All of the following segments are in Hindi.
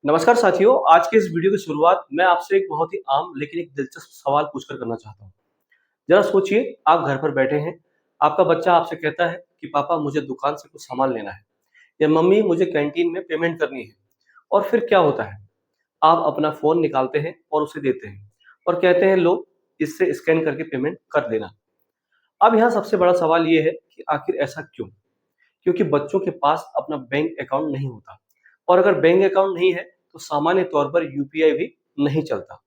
नमस्कार साथियों, आज के इस वीडियो की शुरुआत मैं आपसे एक बहुत ही आम लेकिन एक दिलचस्प सवाल पूछकर करना चाहता हूँ। जरा सोचिए, आप घर पर बैठे हैं, आपका बच्चा आपसे कहता है कि पापा मुझे दुकान से कुछ सामान लेना है या मम्मी मुझे कैंटीन में पेमेंट करनी है। और फिर क्या होता है? आप अपना फ़ोन निकालते हैं और उसे देते हैं और कहते हैं लो, इससे स्कैन करके पेमेंट कर देना। अब यहाँ सबसे बड़ा सवाल ये है कि आखिर ऐसा क्यों? क्योंकि बच्चों के पास अपना बैंक अकाउंट नहीं होता और अगर बैंक अकाउंट नहीं है तो सामान्य तौर पर यूपीआई भी नहीं चलता।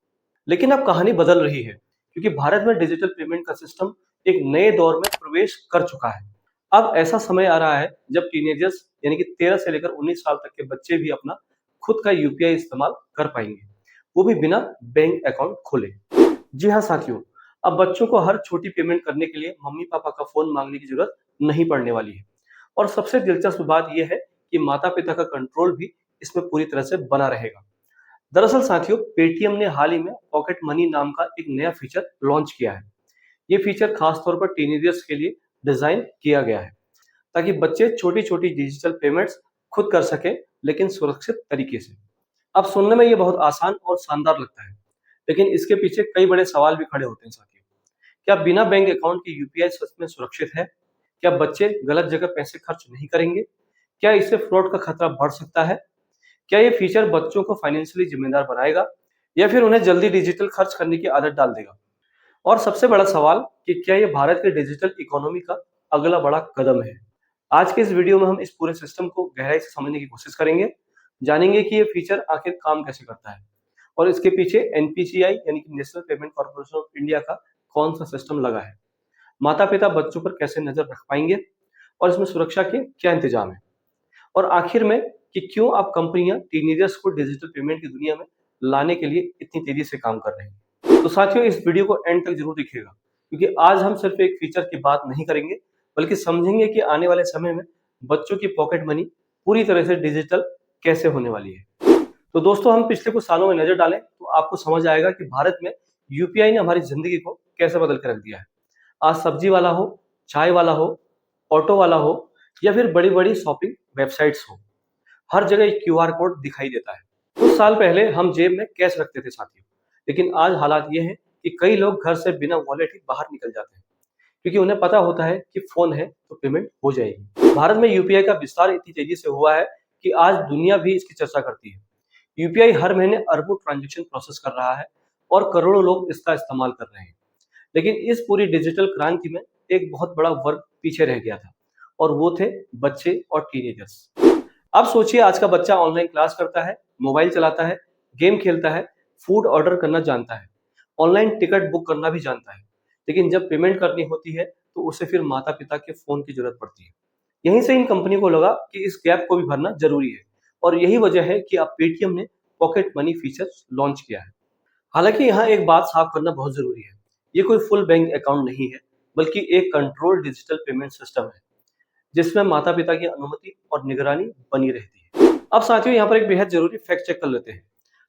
लेकिन अब कहानी बदल रही है क्योंकि भारत में डिजिटल पेमेंट का सिस्टम एक नए दौर में प्रवेश कर चुका है। अब ऐसा समय आ रहा है जब टीनेजर्स यानी कि 13 से लेकर 19 साल तक के बच्चे भी अपना खुद का यूपीआई इस्तेमाल कर पाएंगे, वो भी बिना बैंक अकाउंट खोले। जी हाँ साथियों, अब बच्चों को हर छोटी पेमेंट करने के लिए मम्मी पापा का फोन मांगने की जरूरत नहीं पड़ने वाली है। और सबसे दिलचस्प बात यह है कि माता पिता का कंट्रोल भी इसमें पूरी तरह से बना रहेगा। दरअसल साथियों, पेटीएम ने हाल ही में पॉकेट मनी नाम का एक नया फीचर लॉन्च किया है। ये फीचर खासतौर पर टीनेजर्स के लिए डिजाइन किया गया है ताकि बच्चे छोटी छोटी डिजिटल पेमेंट्स खुद कर सकें, लेकिन सुरक्षित तरीके से। अब सुनने में ये बहुत आसान और शानदार लगता है, लेकिन इसके पीछे कई बड़े सवाल भी खड़े होते हैं साथियों। क्या बिना बैंक अकाउंट के यूपीआई सच में सुरक्षित है? क्या बच्चे गलत जगह पैसे खर्च नहीं करेंगे? क्या इससे फ्रॉड का खतरा बढ़ सकता है? क्या ये फीचर बच्चों को फाइनेंशियली जिम्मेदार बनाएगा या फिर उन्हें जल्दी डिजिटल खर्च करने की आदत डाल देगा? और सबसे बड़ा सवाल कि क्या ये भारत के डिजिटल इकोनॉमी का अगला बड़ा कदम है? आज के इस वीडियो में हम इस पूरे सिस्टम को गहराई से समझने की कोशिश करेंगे, जानेंगे कि ये फीचर आखिर काम कैसे करता है और इसके पीछे एनपीसीआई यानी कि national payment corporation of India का कौन सा सिस्टम लगा है, माता पिता बच्चों पर कैसे नजर रख पाएंगे और इसमें सुरक्षा के क्या इंतजाम है, और आखिर में कि क्यों अब कंपनियां टीनेजर्स को डिजिटल पेमेंट की दुनिया में लाने के लिए इतनी तेजी से काम कर रही हैं। तो साथियों, इस वीडियो को एंड तक जरूर देखिएगा क्योंकि आज हम सिर्फ एक फीचर की बात नहीं करेंगे, बल्कि समझेंगे कि आने वाले समय में बच्चों की पॉकेट मनी पूरी तरह से डिजिटल कैसे होने वाली है। तो दोस्तों, हम पिछले कुछ सालों में नजर डालें तो आपको समझ आएगा कि भारत में यूपीआई ने हमारी जिंदगी को कैसे बदल कर रख दिया है। आज सब्जी वाला हो, चाय वाला हो, ऑटो वाला हो या फिर बड़ी बड़ी शॉपिंग वेबसाइट्स हो, हर जगह एक क्यूआर कोड दिखाई देता है। कुछ साल पहले हम जेब में कैश रखते थे साथियों, लेकिन आज हालात ये है कि कई लोग घर से बिना वॉलेट ही बाहर निकल जाते हैं क्योंकि उन्हें पता होता है कि फोन है तो पेमेंट हो जाएगी। भारत में यूपीआई का विस्तार इतनी तेजी से हुआ है कि आज दुनिया भी इसकी चर्चा करती है। यूपीआई हर महीने अरबों ट्रांजैक्शन प्रोसेस कर रहा है और करोड़ों लोग इसका इस्तेमाल कर रहे हैं। लेकिन इस पूरी डिजिटल क्रांति में एक बहुत बड़ा वर्ग पीछे रह गया था और वो थे बच्चे और टीनेजर्स। अब सोचिए, आज का बच्चा ऑनलाइन क्लास करता है, मोबाइल चलाता है, गेम खेलता है, फूड ऑर्डर करना जानता है, ऑनलाइन टिकट बुक करना भी जानता है, लेकिन जब पेमेंट करनी होती है तो उसे फिर माता पिता के फोन की जरूरत पड़ती है। यहीं से इन कंपनी को लगा कि इस गैप को भी भरना जरूरी है और यही वजह है कि अब पेटीएम ने पॉकेट मनी फीचर लॉन्च किया है। हालांकि यहाँ एक बात साफ करना बहुत जरूरी है, ये कोई फुल बैंक अकाउंट नहीं है, बल्कि एक कंट्रोल डिजिटल पेमेंट सिस्टम है जिसमें माता पिता की अनुमति और निगरानी बनी रहती है। अब साथियों, यहाँ पर एक बेहद जरूरी फैक्ट चेक कर लेते हैं।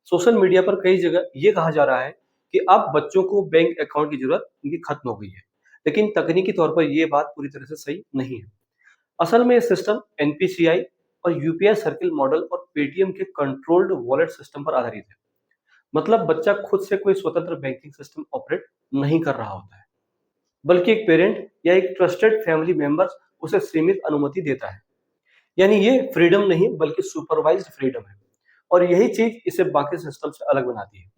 सोशल मीडिया पर कई जगह ये कहा जा रहा है कि अब बच्चों को बैंक अकाउंट की जरूरत उनकी खत्म हो गई है, लेकिन तकनीकी तौर पर यह बात पूरी तरह से सही नहीं है। असल में ये सिस्टम एनपीसीआई और यूपीआई सर्किल मॉडल और पेटीएम के कंट्रोल्ड वॉलेट सिस्टम पर आधारित है। मतलब बच्चा खुद से कोई स्वतंत्र बैंकिंग सिस्टम ऑपरेट नहीं कर रहा होता है, बल्कि एक पेरेंट या एक ट्रस्टेड फैमिली मेंबर उसे सीमित अनुमति देता है। यानी ये फ्रीडम नहीं बल्कि सुपरवाइज्ड फ्रीडम है और यही चीज इसे बाकी सिस्टम से अलग बनाती है।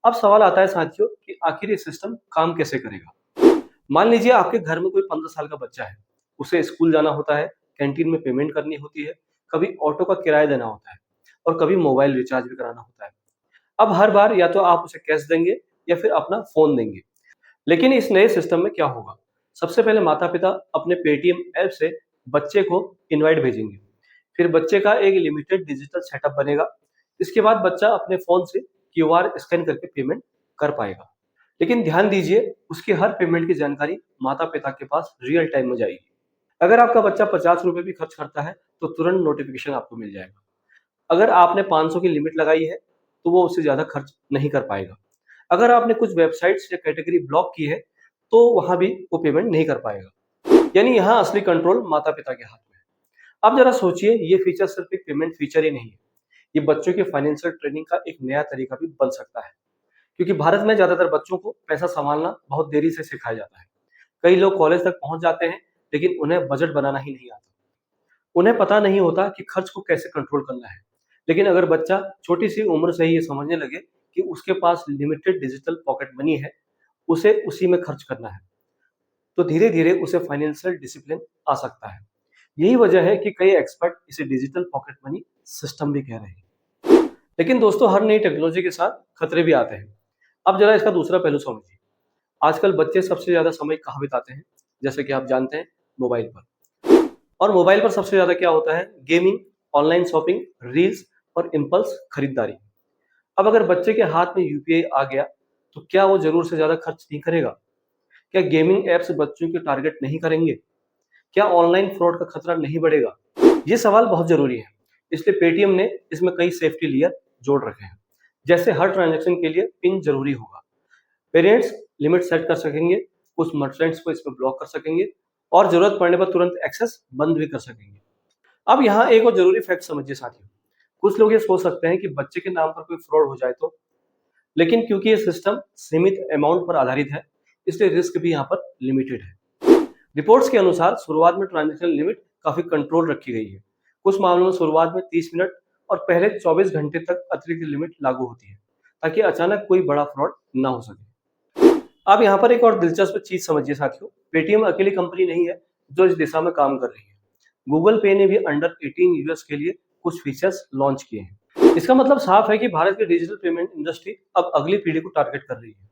अब सवाल आता है साथियों कि आखिर ये सिस्टम काम कैसे करेगा। मान लीजिए आपके घर में कोई 15 साल का बच्चा है, उसे स्कूल जाना होता है, कैंटीन में पेमेंट करनी होती है, कभी ऑटो का किराया देना होता है और कभी मोबाइल रिचार्ज भी कराना होता है। अब हर बार या तो आप उसे कैश देंगे या फिर अपना फोन देंगे। लेकिन इस नए सिस्टम में क्या होगा? सबसे पहले माता पिता अपने पेटीएम ऐप से बच्चे को इनवाइट भेजेंगे, फिर बच्चे का एक लिमिटेड डिजिटल सेटअप बनेगा। इसके बाद बच्चा अपने फोन से क्यूआर स्कैन करके पेमेंट कर पाएगा। लेकिन ध्यान दीजिए, उसकी हर पेमेंट की जानकारी माता पिता के पास रियल टाइम में जाएगी। अगर आपका बच्चा 50 रुपए भी खर्च करता है तो तुरंत नोटिफिकेशन आपको मिल जाएगा। अगर आपने 500 की लिमिट लगाई है तो वो उससे ज्यादा खर्च नहीं कर पाएगा। अगर आपने कुछ वेबसाइट्स या कैटेगरी ब्लॉक की है तो वहां भी वो पेमेंट नहीं कर पाएगा। यानी यहाँ असली कंट्रोल माता पिता के हाथ में है। अब जरा सोचिए, ये फीचर सिर्फ एक पेमेंट फीचर ही नहीं है, ये बच्चों की फाइनेंशियल ट्रेनिंग का एक नया तरीका भी बन सकता है, क्योंकि भारत में ज्यादातर बच्चों को पैसा संभालना बहुत देरी से सिखाया जाता है। कई लोग कॉलेज तक पहुंच जाते हैं, लेकिन उन्हें बजट बनाना ही नहीं आता। उन्हें पता नहीं होता कि खर्च को कैसे कंट्रोल करना है। लेकिन अगर बच्चा छोटी सी उम्र से ही ये समझने लगे कि उसके पास लिमिटेड डिजिटल पॉकेट मनी है, उसे उसी में खर्च करना है, तो धीरे धीरे उसे फाइनेंशियल डिसिप्लिन आ सकता है। यही वजह है कि कई एक्सपर्ट इसे डिजिटल पॉकेट मनी सिस्टम भी कह रहे हैं। लेकिन दोस्तों, हर नई टेक्नोलॉजी के साथ खतरे भी आते हैं। अब जरा इसका दूसरा पहलू समझिए। आजकल बच्चे सबसे ज्यादा समय कहाँ बिताते हैं? जैसे कि आप जानते हैं, मोबाइल पर। और मोबाइल पर सबसे ज्यादा क्या होता है? गेमिंग, ऑनलाइन शॉपिंग, रील्स और इम्पल्स खरीदारी। अब अगर बच्चे के हाथ में यूपीआई आ गया, तो क्या वो जरूर से ज्यादा खर्च नहीं करेगा? क्या गेमिंग एप्स बच्चों के टारगेट नहीं करेंगे? क्या ऑनलाइन फ्रॉड का खतरा नहीं बढ़ेगा? ये सवाल बहुत जरूरी है। इसलिए पेटीएम ने इसमें कई सेफ्टी लेयर जोड़ रखे हैं। जैसे हर ट्रांजैक्शन के लिए पिन जरूरी होगा, पेरेंट्स लिमिट सेट कर सकेंगे, कुछ मर्चेंट्स को इसमें ब्लॉक कर सकेंगे और जरूरत पड़ने पर तुरंत एक्सेस बंद भी कर सकेंगे। अब यहाँ एक और जरूरी फैक्ट समझिए साथियों। कुछ लोग ये सोच सकते हैं कि बच्चे के नाम पर कोई फ्रॉड हो जाए तो, लेकिन क्योंकि ये सिस्टम सीमित अमाउंट पर आधारित है, इसलिए रिस्क भी यहाँ पर लिमिटेड है। रिपोर्ट्स के अनुसार शुरुआत में ट्रांजैक्शन लिमिट काफी कंट्रोल रखी गई है। कुछ मामलों में शुरुआत में 30 मिनट और पहले 24 घंटे तक अतिरिक्त लिमिट लागू होती है, ताकि अचानक कोई बड़ा फ्रॉड ना हो सके। अब यहाँ पर एक और दिलचस्प चीज समझिए साथियों। पेटीएम अकेली कंपनी नहीं है जो इस दिशा में काम कर रही है। गूगल पे ने भी अंडर 18 यूजर्स के लिए कुछ फीचर्स लॉन्च किए हैं। इसका मतलब साफ है कि भारत की डिजिटल पेमेंट इंडस्ट्री अब अगली पीढ़ी को टारगेट कर रही है।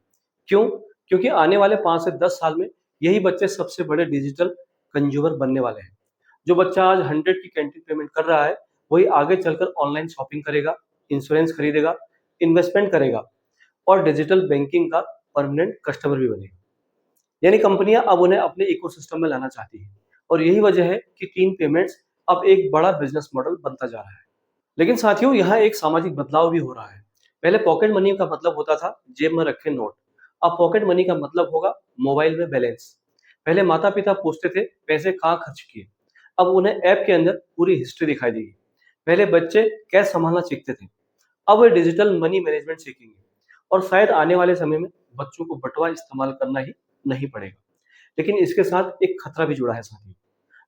क्यों? क्योंकि आने वाले 5 से 10 साल में यही बच्चे सबसे बड़े डिजिटल कंज्यूमर बनने वाले हैं। जो बच्चा आज 100 की कैंटीन पेमेंट कर रहा है, वही आगे चलकर ऑनलाइन शॉपिंग करेगा, इंश्योरेंस खरीदेगा, इन्वेस्टमेंट करेगा और डिजिटल बैंकिंग का परमानेंट कस्टमर भी बनेगा। यानी कंपनियां अब उन्हें अपने इकोसिस्टम में लाना चाहती हैं, और यही वजह है कि टीन पेमेंट्स अब एक बड़ा बिजनेस मॉडल बनता जा रहा है। लेकिन साथियों, यहाँ एक सामाजिक बदलाव भी हो रहा है। पहले पॉकेट मनी का मतलब होता था जेब में रखे नोट। अब पॉकेट मनी का मतलब होगा मोबाइल में बैलेंस। पहले माता पिता पूछते थे पैसे कहाँ खर्च किए, अब उन्हें ऐप के अंदर पूरी हिस्ट्री दिखाई देगी। पहले बच्चे कैश संभालना सीखते थे, अब वे डिजिटल मनी मैनेजमेंट सीखेंगे। और शायद आने वाले समय में बच्चों को बटुआ इस्तेमाल करना ही नहीं पड़ेगा। लेकिन इसके साथ एक खतरा भी जुड़ा है साथियों।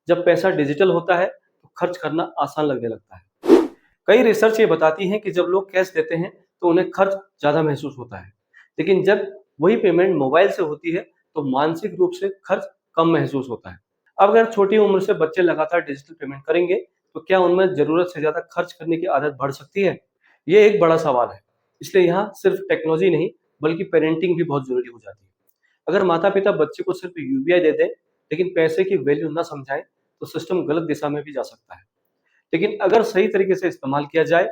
जब पैसा डिजिटल होता है, तो खर्च करना आसान लगने लगता है। कई रिसर्च ये बताती है कि जब लोग कैश देते हैं, तो उन्हें खर्च ज्यादा महसूस होता है। लेकिन जब वही पेमेंट मोबाइल से होती है, तो मानसिक रूप से खर्च कम महसूस होता है। अब अगर छोटी उम्र से बच्चे लगातार डिजिटल पेमेंट करेंगे, तो क्या उनमें जरूरत से ज्यादा खर्च करने की आदत बढ़ सकती है? ये एक बड़ा सवाल है। इसलिए यहाँ सिर्फ टेक्नोलॉजी नहीं, बल्कि पेरेंटिंग भी बहुत जरूरी हो जाती है। अगर माता पिता बच्चे को सिर्फ यूपीआई दे दें, लेकिन पैसे की वैल्यू न समझाएं, तो सिस्टम गलत दिशा में भी जा सकता है। लेकिन अगर सही तरीके से इस्तेमाल किया जाए,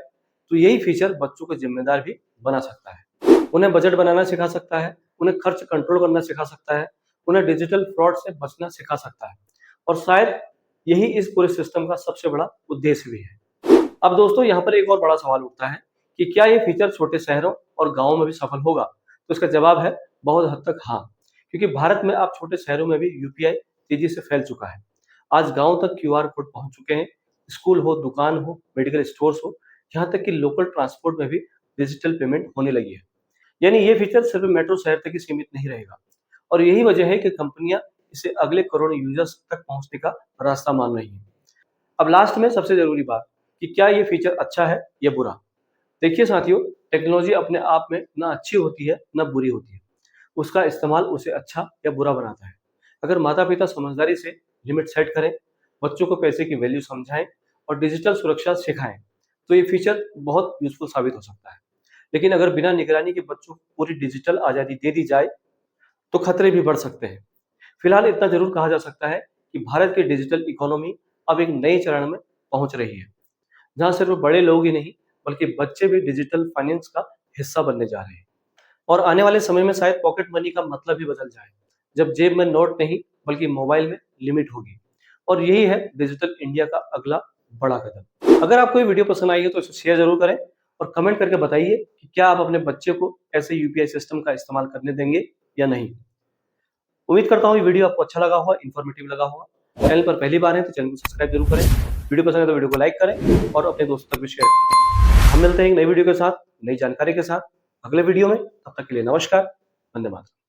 तो यही फीचर बच्चों को जिम्मेदार भी बना सकता है। उन्हें बजट बनाना सिखा सकता है, उन्हें खर्च कंट्रोल करना सिखा सकता है, उन्हें डिजिटल फ्रॉड से बचना सिखा सकता है। और शायद यही इस पूरे सिस्टम का सबसे बड़ा उद्देश्य भी है। अब दोस्तों, यहाँ पर एक और बड़ा सवाल उठता है कि क्या ये फीचर छोटे शहरों और गांवों में भी सफल होगा? तो इसका जवाब है बहुत हद तक हाँ, क्योंकि भारत में अब छोटे शहरों में भी यूपीआई तेजी से फैल चुका है। आज गांव तक क्यूआर कोड पहुंच चुके हैं। स्कूल हो, दुकान हो, मेडिकल स्टोर्स हो, यहाँ तक कि लोकल ट्रांसपोर्ट में भी डिजिटल पेमेंट होने लगी है। यानी ये फीचर सिर्फ मेट्रो शहर तक ही सीमित नहीं रहेगा। और यही वजह है कि कंपनियां इसे अगले करोड़ यूजर्स तक पहुंचने का रास्ता मान रही है। अब लास्ट में सबसे जरूरी बात, कि क्या ये फीचर अच्छा है या बुरा? देखिए साथियों, टेक्नोलॉजी अपने आप में ना अच्छी होती है ना बुरी होती है। उसका इस्तेमाल उसे अच्छा या बुरा बनाता है। अगर माता पिता समझदारी से लिमिट सेट करें, बच्चों को पैसे की वैल्यू समझाएं और डिजिटल सुरक्षा सिखाएं, तो ये फीचर बहुत यूजफुल साबित हो सकता है। लेकिन अगर बिना निगरानी के बच्चों को पूरी डिजिटल आज़ादी दे दी जाए, तो खतरे भी बढ़ सकते हैं। फिलहाल इतना जरूर कहा जा सकता है कि भारत की डिजिटल इकोनॉमी अब एक नए चरण में पहुंच रही है, जहां सिर्फ बड़े लोग ही नहीं, बल्कि बच्चे भी डिजिटल फाइनेंस का हिस्सा बनने जा रहे हैं। और आने वाले समय में शायद पॉकेट मनी का मतलब ही बदल जाए, जब जेब में नोट नहीं, बल्कि मोबाइल में लिमिट होगी। और यही है डिजिटल इंडिया का अगला बड़ा कदम। अगर आपको ये वीडियो पसंद आई है, तो इसे शेयर जरूर करें और कमेंट करके बताइए कि क्या आप अपने बच्चे को ऐसे यूपीआई सिस्टम का इस्तेमाल करने देंगे या नहीं। उम्मीद करता हूँ ये वीडियो आपको अच्छा लगा होगा, इन्फॉर्मेटिव लगा होगा। चैनल पर पहली बार है तो चैनल को सब्सक्राइब जरूर करें। वीडियो पसंद है तो वीडियो को लाइक करें और अपने दोस्तों तक भी शेयर करें। हम मिलते हैं एक नई वीडियो के साथ, नई जानकारी के साथ अगले वीडियो में। तब तक के लिए नमस्कार, वंदे मातरम।